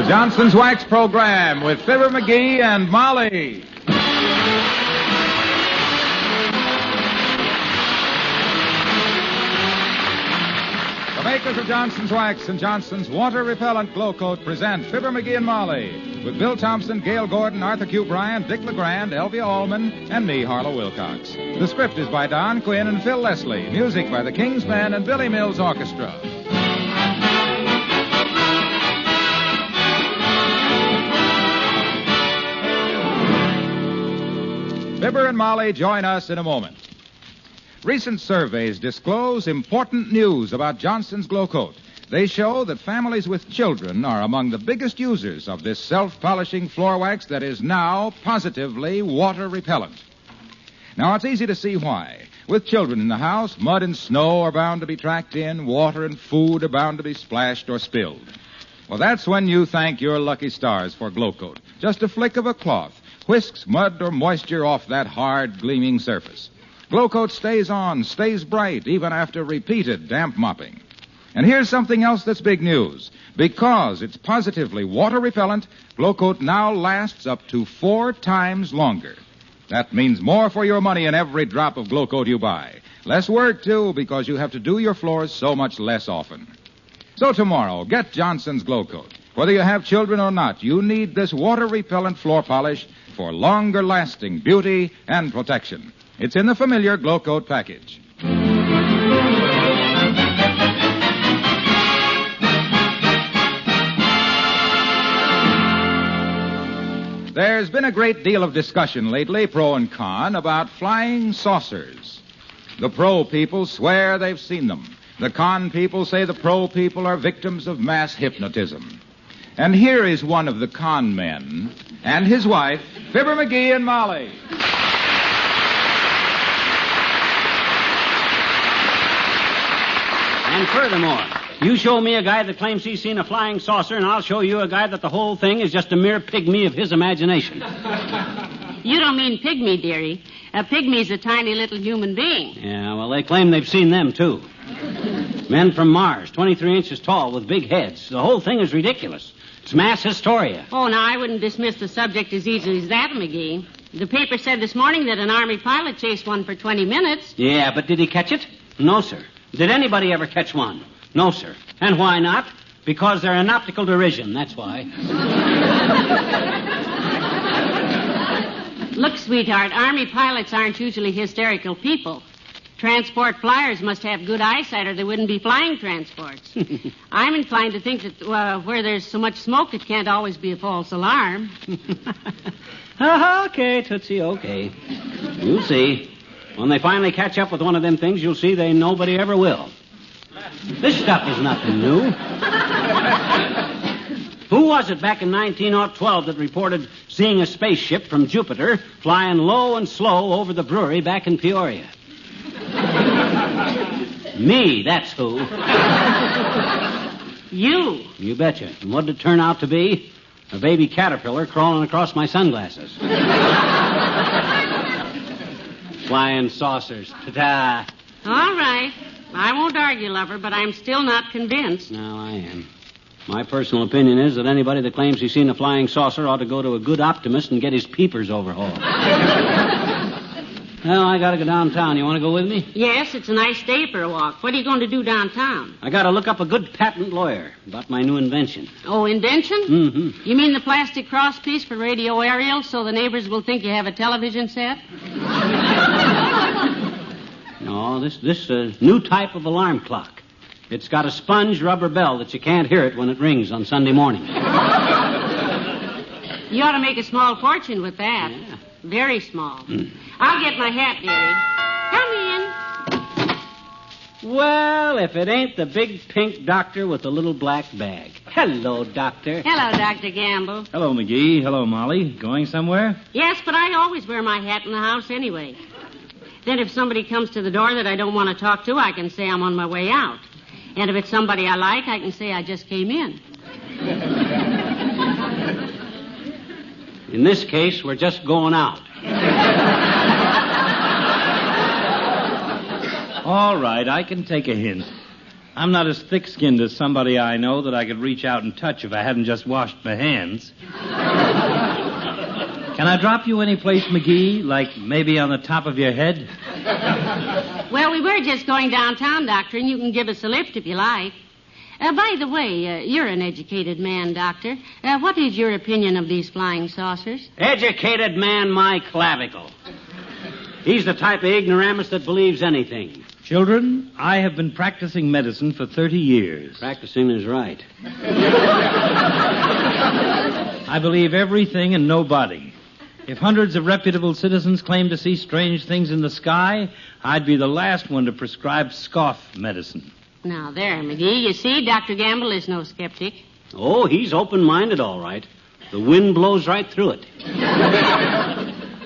The Johnson's Wax Program with Fibber McGee and Molly. The makers of Johnson's Wax and Johnson's Water Repellent Glow Coat present Fibber McGee and Molly with Bill Thompson, Gail Gordon, Arthur Q. Bryant, Dick LeGrand, Elvia Allman, and me, Harlow Wilcox. The script is by Don Quinn and Phil Leslie. Music by the King's Men and Billy Mills Orchestra. Fibber and Molly join us in a moment. Recent surveys disclose important news about Johnson's Glow Coat. They show that families with children are among the biggest users of this self-polishing floor wax that is now positively water repellent. Now, it's easy to see why. With children in the house, mud and snow are bound to be tracked in, water and food are bound to be splashed or spilled. Well, that's when you thank your lucky stars for Glow Coat. Just a flick of a cloth whisks mud or moisture off that hard, gleaming surface. Glow Coat stays on, stays bright, even after repeated damp mopping. And here's something else that's big news. Because it's positively water repellent, Glow Coat now lasts up to 4 times longer. That means more for your money in every drop of Glow Coat you buy. Less work, too, because you have to do your floors so much less often. So tomorrow, get Johnson's Glow Coat. Whether you have children or not, you need this water-repellent floor polish for longer-lasting beauty and protection. It's in the familiar Glow Coat package. There's been a great deal of discussion lately, pro and con, about flying saucers. The pro people swear they've seen them. The con people say the pro people are victims of mass hypnotism. And here is one of the con men and his wife, Fibber McGee and Molly. And furthermore, you show me a guy that claims he's seen a flying saucer, and I'll show you a guy that the whole thing is just a mere pygmy of his imagination. You don't mean pygmy, dearie. A pygmy's a tiny little human being. Yeah, well, they claim they've seen them, too. Men from Mars, 23 inches tall, with big heads. The whole thing is ridiculous. It's mass hysteria. Oh, now, I wouldn't dismiss the subject as easily as that, McGee. The paper said this morning that an Army pilot chased one for 20 minutes. Yeah, but did he catch it? No, sir. Did anybody ever catch one? No, sir. And why not? Because they're an optical derision, that's why. Look, sweetheart, Army pilots aren't usually hysterical people. Transport flyers must have good eyesight or they wouldn't be flying transports. I'm inclined to think that where there's so much smoke, it can't always be a false alarm. Okay, Tootsie, okay. You'll see. When they finally catch up with one of them things, you'll see nobody ever will. This stuff is nothing new. Who was it back in 1912 that reported seeing a spaceship from Jupiter flying low and slow over the brewery back in Peoria? Me, that's who. You? You betcha. And what did it turn out to be? A baby caterpillar crawling across my sunglasses. Flying saucers. Ta-ta. All right. I won't argue, lover, but I'm still not convinced. No, I am. My personal opinion is that anybody that claims he's seen a flying saucer ought to go to a good optimist and get his peepers overhauled. Well, I gotta go downtown. You want to go with me? Yes, it's a nice day for a walk. What are you going to do downtown? I gotta look up a good patent lawyer about my new invention. Oh, invention? Mm-hmm. You mean the plastic crosspiece for radio aerials so the neighbors will think you have a television set? No, this new type of alarm clock. It's got a sponge rubber bell that you can't hear it when it rings on Sunday morning. You ought to make a small fortune with that. Yeah. Very small. I'll get my hat, dearie. Come in. Well, if it ain't the big pink doctor with the little black bag. Hello, doctor. Hello, Dr. Gamble. Hello, McGee. Hello, Molly. Going somewhere? Yes, but I always wear my hat in the house anyway. Then if somebody comes to the door that I don't want to talk to, I can say I'm on my way out. And if it's somebody I like, I can say I just came in. In this case, we're just going out. All right, I can take a hint. I'm not as thick-skinned as somebody I know that I could reach out and touch if I hadn't just washed my hands. Can I drop you any place, McGee? Like maybe on the top of your head? Well, we were just going downtown, Doctor, and you can give us a lift if you like. By the way, you're an educated man, Doctor. What is your opinion of these flying saucers? Educated man, my clavicle. He's the type of ignoramus that believes anything. Children, I have been practicing medicine for 30 years. Practicing is right. I believe everything and nobody. If hundreds of reputable citizens claim to see strange things in the sky, I'd be the last one to prescribe scoff medicine. Now, there, McGee. You see, Dr. Gamble is no skeptic. Oh, he's open-minded, all right. The wind blows right through it.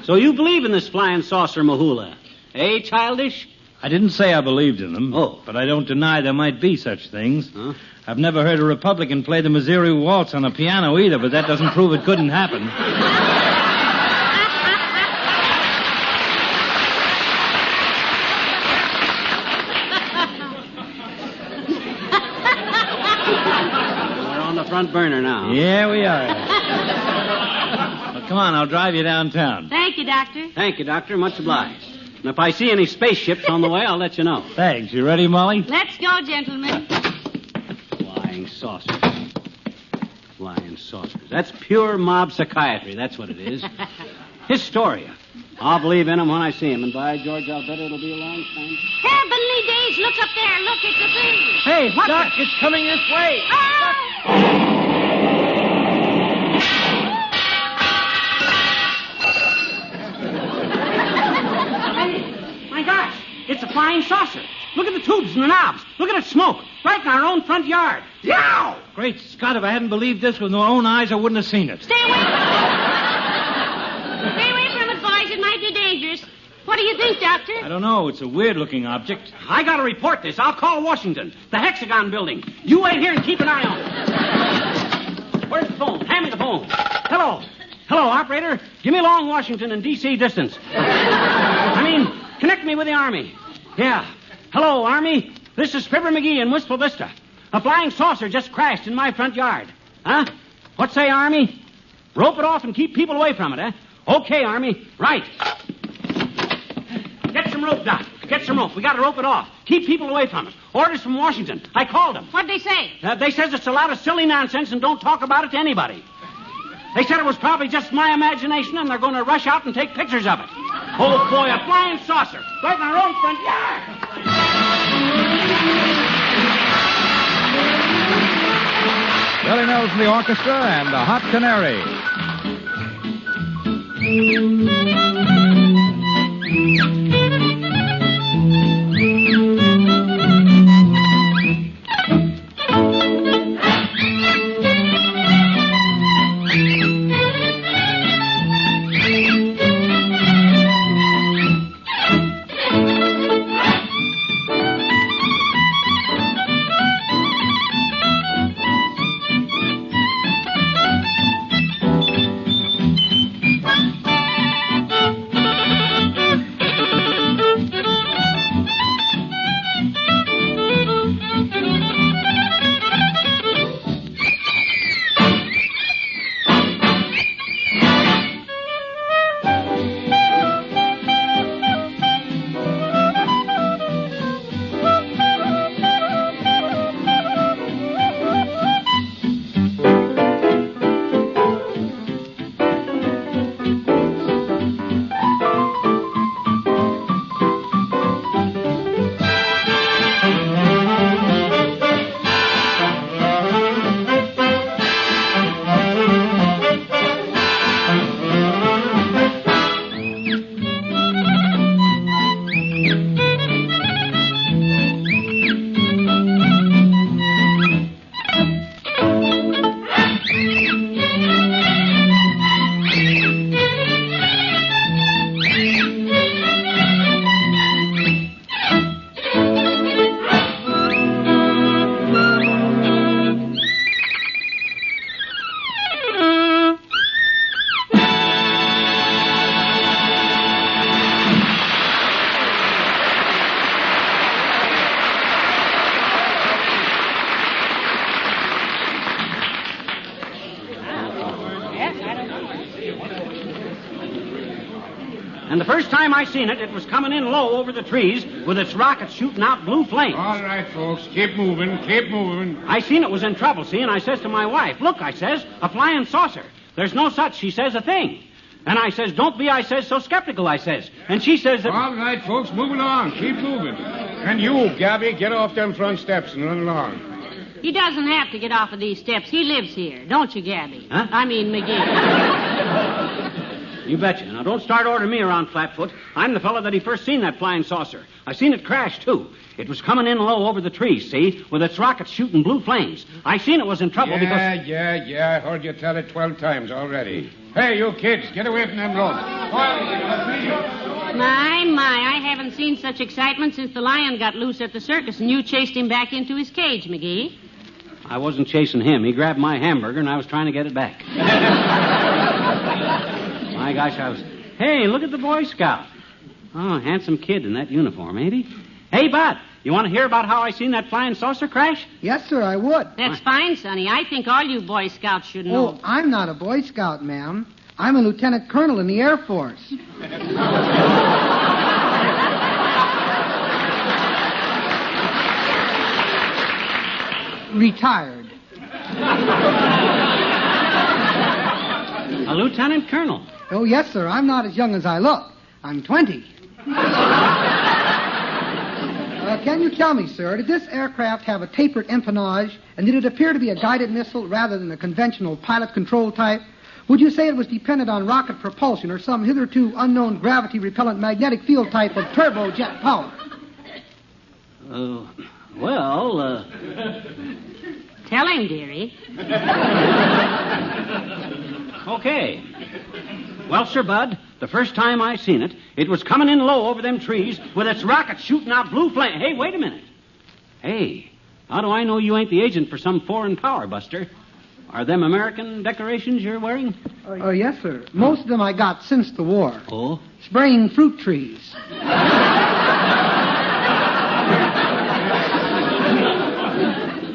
So you believe in this flying saucer mahula, eh, childish? I didn't say I believed in them. Oh. But I don't deny there might be such things. Huh? I've never heard a Republican play the Missouri Waltz on a piano either, but that doesn't prove it couldn't happen. Front burner now. Yeah, we are. Well, come on, I'll drive you downtown. Thank you, Doctor. Thank you, Doctor. Much obliged. And if I see any spaceships on the way, I'll let you know. Thanks. You ready, Molly? Let's go, gentlemen. Flying saucers. Flying saucers. That's pure mob psychiatry. That's what it is. Hysteria. I'll believe in them when I see them, and by George, I'll bet it'll be a long time. Heavenly days, look up there. Look, it's a thing. Hey, Doc, it's coming this way. Oh! My gosh, it's a flying saucer. Look at the tubes and the knobs. Look at it smoke. Right in our own front yard. Yow! Great Scott, if I hadn't believed this with my own eyes, I wouldn't have seen it. Stay away from it. Stay away from it, boys. It might be dangerous. What do you think, Doctor? I don't know. It's a weird-looking object. I gotta report this. I'll call Washington. The Hexagon building. You wait here and keep an eye on it. Where's the phone? Hand me the phone. Hello. Hello, operator. Give me long Washington and D.C. distance. Connect me with the Army. Yeah. Hello, Army. This is Fibber McGee in Wistful Vista. A flying saucer just crashed in my front yard. Huh? What say, Army? Rope it off and keep people away from it, eh? Okay, Army. Right. Get some rope, Doc. Get some rope. We got to rope it off. Keep people away from it. Orders from Washington. I called them. What'd they say? They says it's a lot of silly nonsense and don't talk about it to anybody. They said it was probably just my imagination and they're going to rush out and take pictures of it. Oh, boy, a flying saucer. Right in our own front yard. Willie Mills and the orchestra and the Hot Canary. And the first time I seen it, it was coming in low over the trees with its rockets shooting out blue flames. All right, folks. Keep moving. Keep moving. I seen it was in trouble, see, and I says to my wife, look, I says, a flying saucer. There's no such, she says, a thing. And I says, don't be, I says, so skeptical, I says. And she says that... All right, folks. Move along. Keep moving. And you, Gabby, get off them front steps and run along. He doesn't have to get off of these steps. He lives here. Don't you, Gabby? Huh? I mean, McGee. You betcha. Now, don't start ordering me around, Flatfoot. I'm the fellow that he first seen that flying saucer. I seen it crash, too. It was coming in low over the trees, see, with its rockets shooting blue flames. I seen it was in trouble because... Yeah. I heard you tell it 12 times already. Hey, you kids, get away from them ropes. My, I haven't seen such excitement since the lion got loose at the circus and you chased him back into his cage, McGee. I wasn't chasing him. He grabbed my hamburger and I was trying to get it back. My gosh, I was... Hey, look at the Boy Scout. Oh, handsome kid in that uniform, ain't he? Hey, Bud, you want to hear about how I seen that flying saucer crash? Yes, sir, I would. That's fine, Sonny. I think all you Boy Scouts should know. Oh, I'm not a Boy Scout, ma'am. I'm a lieutenant colonel in the Air Force. Retired. A lieutenant colonel? Oh, yes, sir. I'm not as young as I look. I'm 20. Can you tell me, sir, did this aircraft have a tapered empennage, and did it appear to be a guided missile rather than a conventional pilot control type? Would you say it was dependent on rocket propulsion or some hitherto unknown gravity-repellent magnetic field type of turbojet power? Tell him, dearie. Okay. Well, Sir Bud, the first time I seen it, it was coming in low over them trees with its rockets shooting out blue flame. Hey, wait a minute. Hey, how do I know you ain't the agent for some foreign power, Buster? Are them American decorations you're wearing? Oh, yes, sir. Most of them I got since the war. Oh? Spraying fruit trees.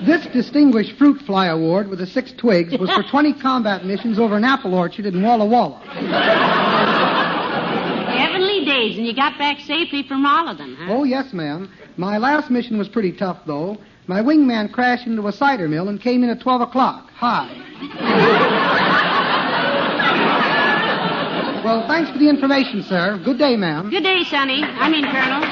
This Distinguished Fruit Fly Award with the 6 twigs was for 20 combat missions over an apple orchard in Walla Walla. Heavenly days, and you got back safely from all of them, huh? Oh, yes, ma'am. My last mission was pretty tough, though. My wingman crashed into a cider mill and came in at 12 o'clock. Hi. Well, thanks for the information, sir. Good day, ma'am. Good day, Sonny. Colonel.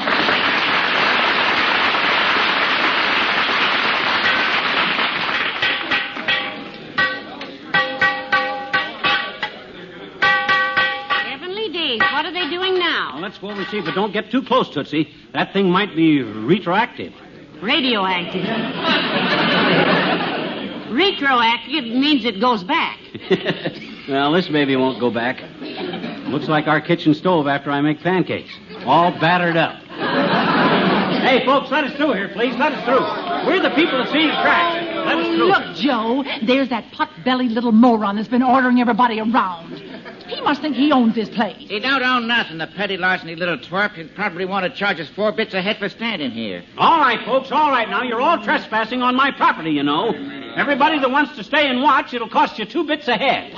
What are they doing now? Well, let's go over and see, but don't get too close, Tootsie. That thing might be retroactive. Radioactive. Retroactive means it goes back. Well, this baby won't go back. Looks like our kitchen stove after I make pancakes. All battered up. Hey, folks, let us through here, please. Let us through. We're the people that seen it crash. Let us through. Look, Joe, there's that pot-bellied little moron that's been ordering everybody around. He must think he owns this place. He don't own nothing, the petty larceny little twerp. He'd probably want to charge us 4 bits a head for standing here. All right, folks, all right now. You're all trespassing on my property, you know. Everybody that wants to stay and watch, it'll cost you 2 bits a head.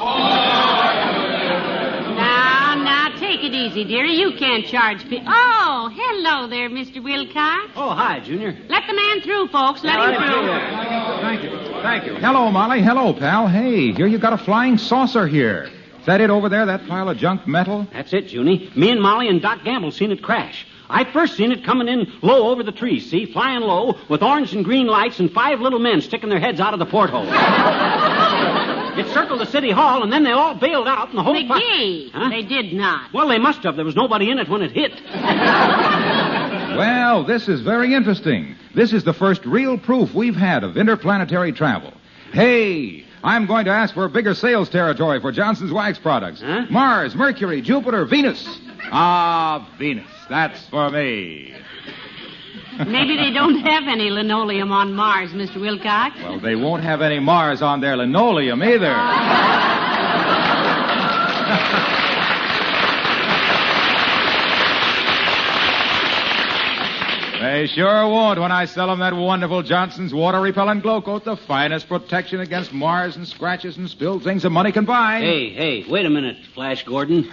Now, take it easy, dearie. You can't charge people. Oh, hello there, Mr. Wilcox. Oh, hi, Junior. Let the man through, folks. Let him through. Thank you. Hello, Molly. Hello, pal. Hey, here you got a flying saucer here. Is that it over there, that pile of junk metal? That's it, Junie. Me and Molly and Doc Gamble seen it crash. I first seen it coming in low over the trees, see, flying low, with orange and green lights and 5 little men sticking their heads out of the porthole. It circled the city hall, and then they all bailed out, and the whole... McGee, Huh? They did not. Well, they must have. There was nobody in it when it hit. Well, this is very interesting. This is the first real proof we've had of interplanetary travel. Hey, I'm going to ask for a bigger sales territory for Johnson's wax products. Huh? Mars, Mercury, Jupiter, Venus. Venus. That's for me. Maybe they don't have any linoleum on Mars, Mr. Wilcox. Well, they won't have any Mars on their linoleum either. They sure won't when I sell them that wonderful Johnson's water-repellent glow coat, the finest protection against mars and scratches and spilled things that money can buy. Hey, wait a minute, Flash Gordon.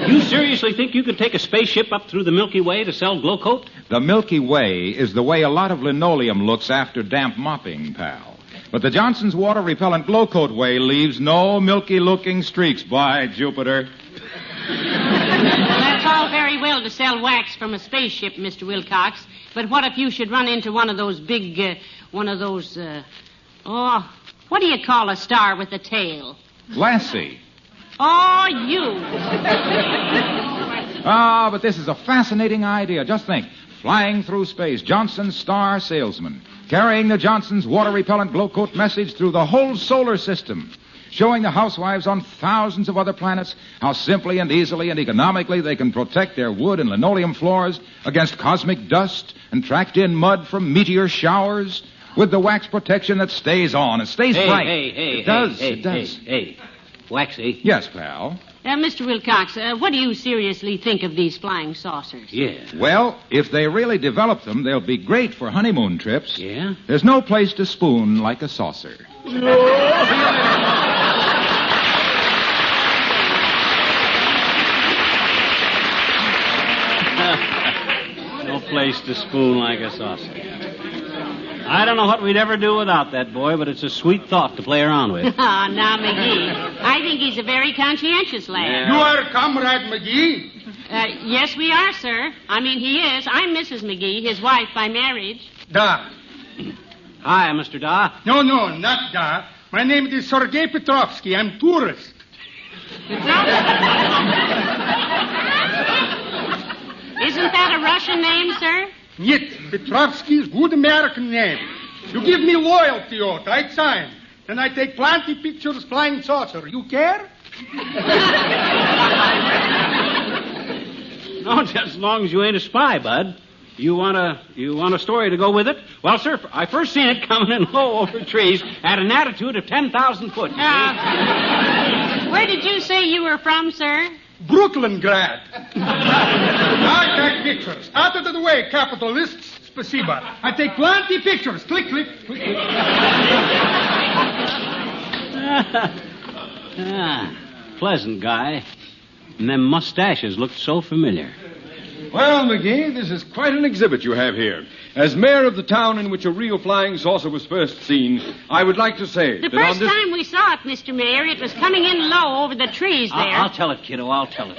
You seriously think you could take a spaceship up through the Milky Way to sell glow coat? The Milky Way is the way a lot of linoleum looks after damp mopping, pal. But the Johnson's water-repellent glow coat way leaves no milky-looking streaks, by Jupiter. That's all very well to sell wax from a spaceship, Mr. Wilcox. But what if you should run into one of those big, what do you call a star with a tail? Lassie. Oh, you. But this is a fascinating idea. Just think. Flying through space, Johnson's star salesman, carrying the Johnson's water-repellent glow coat message through the whole solar system, showing the housewives on thousands of other planets how simply and easily and economically they can protect their wood and linoleum floors against cosmic dust and tracked-in mud from meteor showers with the wax protection that stays on. It stays bright. It does. Hey, Waxy. Yes, pal. Mr. Wilcox, what do you seriously think of these flying saucers? Yeah. Well, if they really develop them, they'll be great for honeymoon trips. Yeah? There's no place to spoon like a saucer. No place to spoon like a saucer. I don't know what we'd ever do without that boy, but it's a sweet thought to play around with. Now, McGee, I think he's a very conscientious lad. Yeah. You are Comrade McGee? Yes, we are, sir. I mean, he is. I'm Mrs. McGee, his wife by marriage. Da. Hi, Mr. Da. No, not Da. My name is Sergei Petrovsky. I'm tourist. Isn't that a Russian name, sir? Нет, Petrovsky is good American name. You give me loyalty oath, I sign. Then I take plenty pictures flying saucer. You care? No, just as long as you ain't a spy, Bud. You want a story to go with it? Well, sir, I first seen it coming in low over trees at an altitude of 10,000 foot. Where did you say you were from, sir? Brooklyn grad. I take pictures. Out of the way, capitalists. Spasiba. I take plenty pictures. Click, click, click, click. Pleasant guy. And them mustaches looked so familiar. Well, McGee, this is quite an exhibit you have here. As mayor of the town in which a real flying saucer was first seen, I would like to say The first time we saw it, Mr. Mayor, it was coming in low over the trees there. I'll tell it, kiddo. I'll tell it.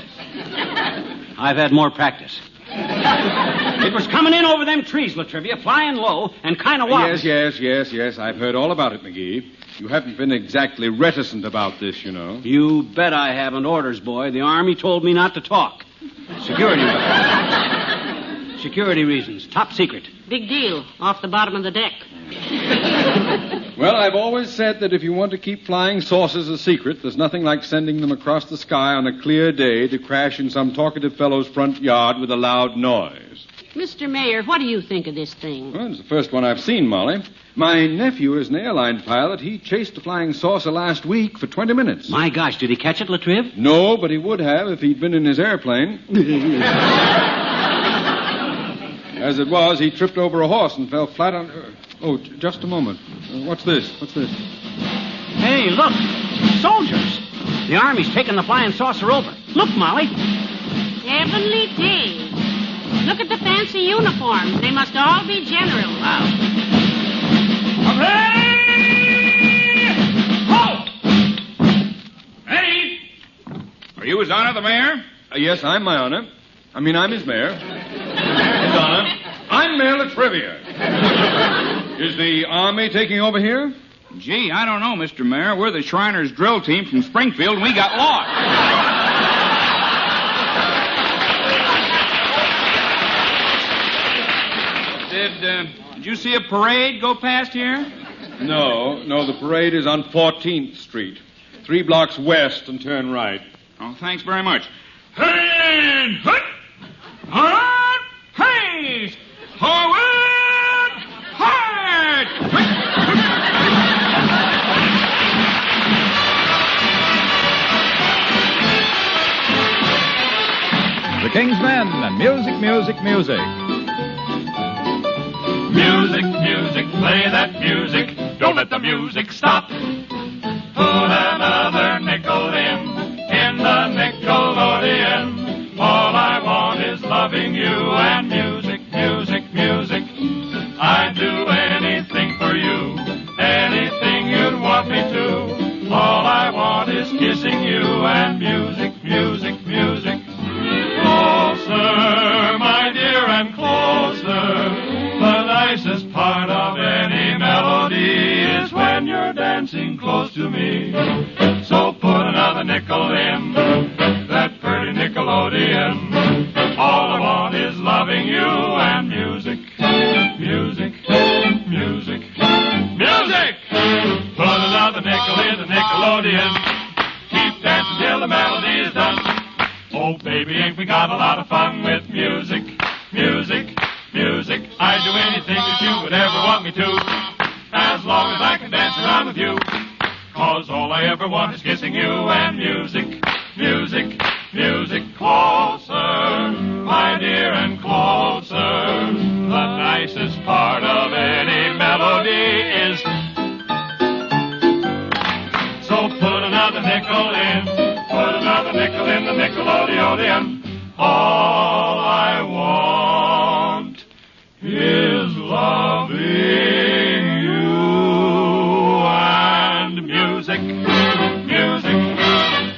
I've had more practice. It was coming in over them trees, Latrivia, flying low and kind of wobbly. Yes. I've heard all about it, McGee. You haven't been exactly reticent about this, you know. You bet I haven't. Orders, boy. The Army told me not to talk. Security reasons. Top secret. Big deal. Off the bottom of the deck. Well, I've always said that if you want to keep flying saucers a secret, there's nothing like sending them across the sky on a clear day to crash in some talkative fellow's front yard with a loud noise. Mr. Mayor, what do you think of this thing? Well, it's the first one I've seen, Molly. My nephew is an airline pilot. He chased a flying saucer last week for 20 minutes. My gosh, did he catch it, Latriv? No, but he would have if he'd been in his airplane. As it was, he tripped over a horse and fell flat on... Oh, just a moment. What's this? Hey, look. Soldiers. The Army's taking the flying saucer over. Look, Molly. Heavenly days. Look at the fancy uniforms. They must all be generals. Wow. Halt! Ready? Are you His Honor the Mayor? Yes, I'm my honor. I'm his mayor. His Honor. I'm Mayor Latrivia. Is the Army taking over here? Gee, I don't know, Mr. Mayor. We're the Shriners drill team from Springfield, and we got lost. Did you see a parade go past here? No, the parade is on 14th Street. 3 blocks west and turn right. Oh, thanks very much. And hut! On pace! Forward! Hard! The King's Men and music. Play that music, don't let the music stop. Put another nickel in the Nickelodeon. All I want is loving you and music, music, music. I'd do anything for you, anything you'd want me to. All I want is kissing you and music, music, music. Closer, my dear, and closer. The nicest part of any melody is when you're dancing close to me. So put another nickel in that pretty Nickelodeon. All I want is loving you and music, music, music, music. Put another nickel in the Nickelodeon. Keep dancing till the melody is done. Oh, baby, ain't we got a lot of fun with music, music, music. I'd do anything that you would ever want me to, as long as I can dance around with you. 'Cause all I ever want is kissing you and music, music, music. Closer, my dear, and closer. The nicest part of any melody is. So put another nickel in, put another nickel in the Nickelodeon. All I want is loving you and music, music, music,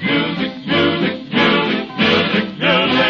music, music, music, music.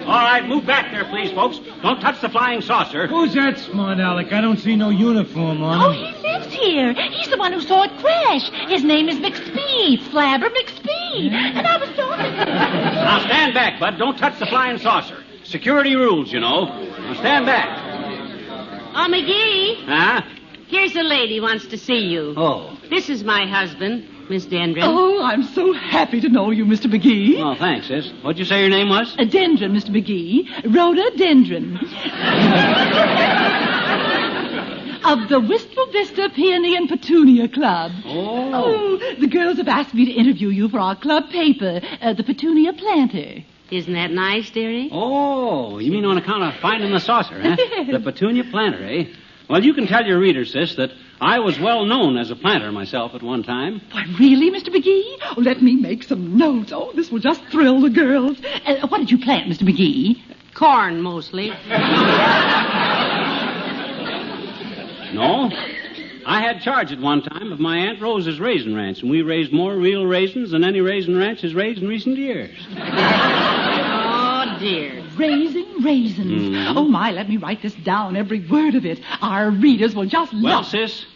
All right, move back there, please, folks. Don't touch the flying saucer. Who's that smart aleck? I don't see no uniform on Oh, him. he lives here. He's the one who saw it crash. His name is McSpeed, Fibber McGee. And I was talking to him. Now, stand back, bud. Don't touch the flying saucer. Security rules, you know. Now, stand back. Oh, McGee, Huh? here's a lady wants to see you. Oh. This is my husband, Miss Dendron. Oh, I'm so happy to know you, Mr. McGee. Oh, thanks, sis. What'd you say your name was? A dendron, Mr. McGee. Rhododendron. Of the Wistful Vista Peony and Petunia Club. Oh. The girls have asked me to interview you for our club paper, the Petunia Planter. Isn't that nice, dearie? Oh, you mean on account of finding the saucer, huh? The Petunia planter, eh? Well, you can tell your readers, sis, that I was well known as a planter myself at one time. Why, really, Mr. McGee? Oh, let me make some notes. Oh, this will just thrill the girls. What did you plant, Mr. McGee? Corn, mostly. No. I had charge at one time of my Aunt Rose's raisin ranch, and we raised more real raisins than any raisin ranch has raised in recent years. Oh, dear. Raisins. Mm-hmm. Oh, my, let me write this down, every word of it. Our readers will just Well, love it. sis,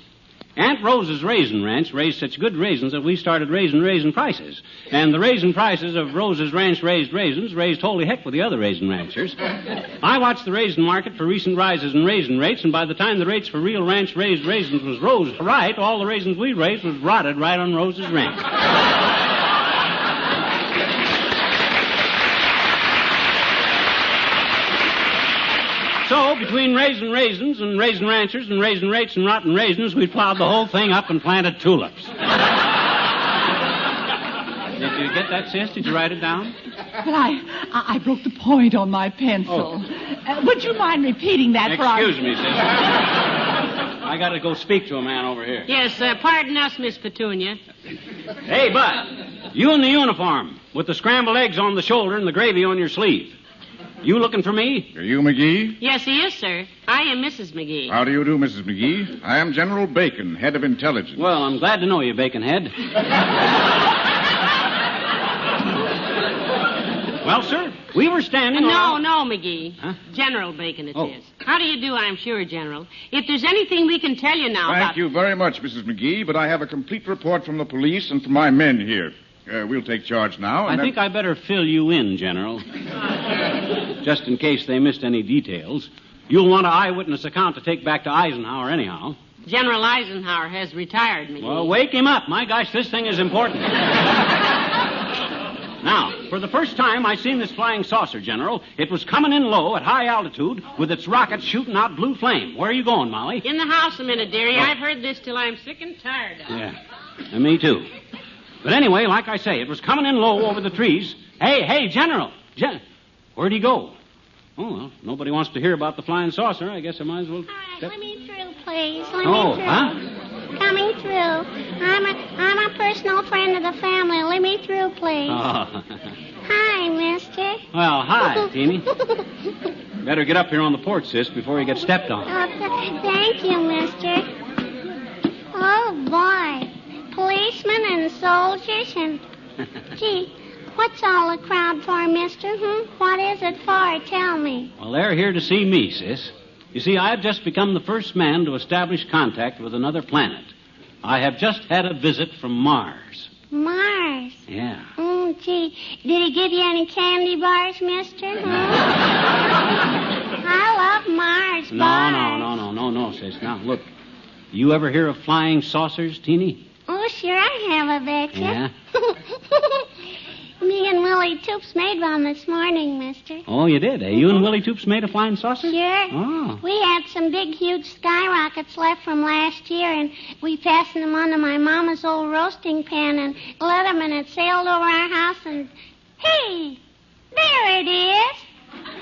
Aunt Rose's raisin ranch raised such good raisins that we started raising raisin prices. And the raisin prices of Rose's ranch raised raisins raised holy heck with the other raisin ranchers. I watched the raisin market for recent rises in raisin rates, and by the time the rates for real ranch raised raisins was rose right, all the raisins we raised was rotted right on Rose's ranch. So, between raisin raisins and raisin ranchers and raisin rates and rotten raisins, we plowed the whole thing up and planted tulips. Did you get that, sis? Did you write it down? But I broke the point on my pencil. Would you mind repeating that for our... Excuse me, sis. I got to go speak to a man over here. Yes, pardon us, Miss Petunia. Hey, Bud, you in the uniform with the scrambled eggs on the shoulder and the gravy on your sleeve. You looking for me? Are you McGee? Yes, he is, sir. I am Mrs. McGee. How do you do, Mrs. McGee? I am General Bacon, head of intelligence. Well, I'm glad to know you, Baconhead. Well, sir, we were standing No, McGee. Huh? General Bacon it Oh. is. How do you do, I'm sure, General? If there's anything we can tell you now Thank you very much, Mrs. McGee, but I have a complete report from the police and from my men here. We'll take charge now. I think I better fill you in, General. Just in case they missed any details. You'll want an eyewitness account to take back to Eisenhower anyhow. General Eisenhower has retired, McGee. Well, wake him up. My gosh, this thing is important. Now, For the first time I seen this flying saucer, General. It was coming in low at high altitude with its rockets shooting out blue flame. Where are you going, Molly? In the house a minute, dearie. I've heard this till I'm sick and tired of it. Yeah, and me too. But anyway, like I say, it was coming in low over the trees. Hey, General. Where'd he go? Oh, well, nobody wants to hear about the flying saucer. I guess I might as well... All right, let me through, please. Let me through. Huh? Coming through. I'm a personal friend of the family. Let me through, please. Oh. Hi, mister. Well, hi, Teeny. Better get up here on the porch, sis, before you get stepped on. Thank you, mister. Oh, boy. Policemen and soldiers and... Gee, what's all the crowd for, mister? What is it for? Tell me. Well, they're here to see me, sis. You see, I have just become the first man to establish contact with another planet. I have just had a visit from Mars. Mars? Yeah. Oh, gee. Did he give you any candy bars, mister? I love Mars bars. No, sis. Now, look. You ever hear of flying saucers, Teeny? Oh, sure I have, I bet you. Yeah? Me and Willie Toops made one this morning, mister. Oh, you did, eh? You and Willie Toops made a flying saucer? Sure. Oh. We had some big, huge skyrockets left from last year, and we fastened them onto my mama's old roasting pan and let them, and it sailed over our house, and... Hey! There it is!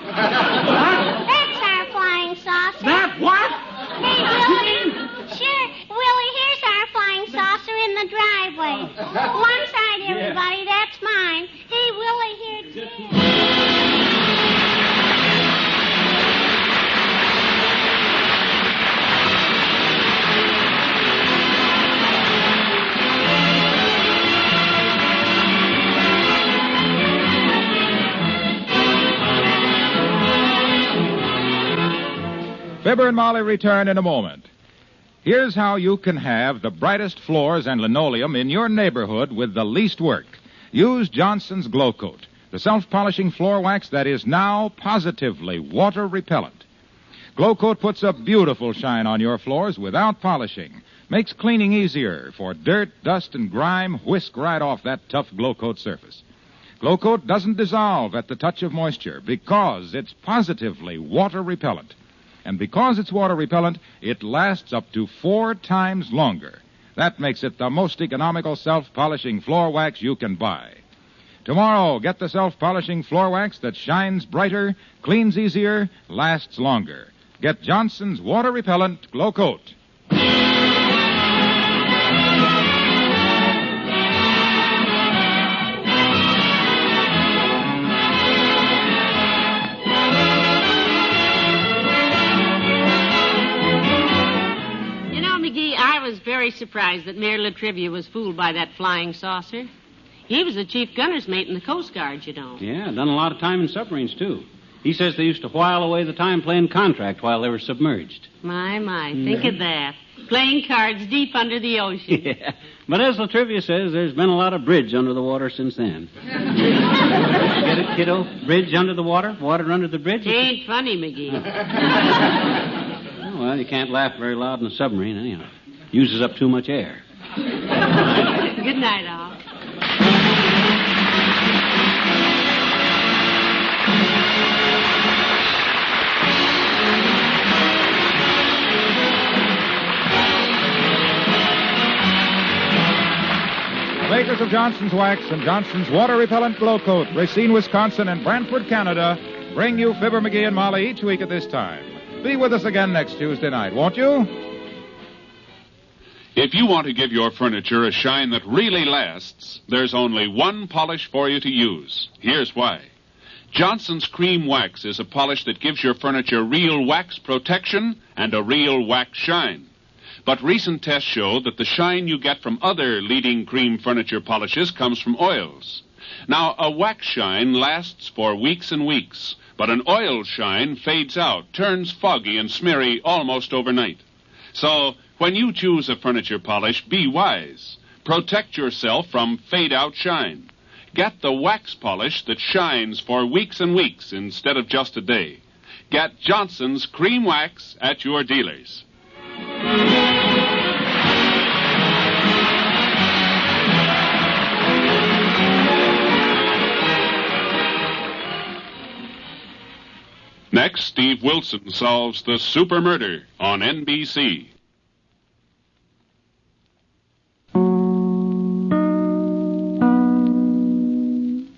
That's our flying saucer. That what? Hey, Willie. Sure. Willie, here's our flying saucer in the driveway. One side, everybody. That's mine. Hey, Willie, here, too. Fibber and Molly return in a moment. Here's how you can have the brightest floors and linoleum in your neighborhood with the least work. Use Johnson's Glow Coat, the self-polishing floor wax that is now positively water-repellent. Glow Coat puts a beautiful shine on your floors without polishing, makes cleaning easier, for dirt, dust, and grime whisk right off that tough Glow Coat surface. Glow Coat doesn't dissolve at the touch of moisture because it's positively water-repellent. And because it's water-repellent, it lasts up to 4 times longer. That makes it the most economical self-polishing floor wax you can buy. Tomorrow, get the self-polishing floor wax that shines brighter, cleans easier, lasts longer. Get Johnson's water-repellent Glow Coat. Very surprised that Mayor Latrivia was fooled by that flying saucer. He was the chief gunner's mate in the Coast Guard, you know. Yeah, done a lot of time in submarines, too. He says they used to while away the time playing contract while they were submerged. My, think of that. Playing cards deep under the ocean. Yeah, but as Latrivia says, there's been a lot of bridge under the water since then. Get it, kiddo? Bridge under the water? Water under the bridge? Ain't funny, McGee. Well, you can't laugh very loud in a submarine, anyhow. Uses up too much air. Good night, all. Makers of Johnson's Wax and Johnson's Water-Repellent Glow Coat, Racine, Wisconsin, and Brantford, Canada, bring you Fibber McGee and Molly each week at this time. Be with us again next Tuesday night, won't you? If you want to give your furniture a shine that really lasts, there's only one polish for you to use. Here's why. Johnson's Cream Wax is a polish that gives your furniture real wax protection and a real wax shine. But recent tests show that the shine you get from other leading cream furniture polishes comes from oils. Now, a wax shine lasts for weeks and weeks, but an oil shine fades out, turns foggy and smeary almost overnight. So, when you choose a furniture polish, be wise. Protect yourself from fade-out shine. Get the wax polish that shines for weeks and weeks instead of just a day. Get Johnson's Cream Wax at your dealers. Next, Steve Wilson solves the super murder on NBC.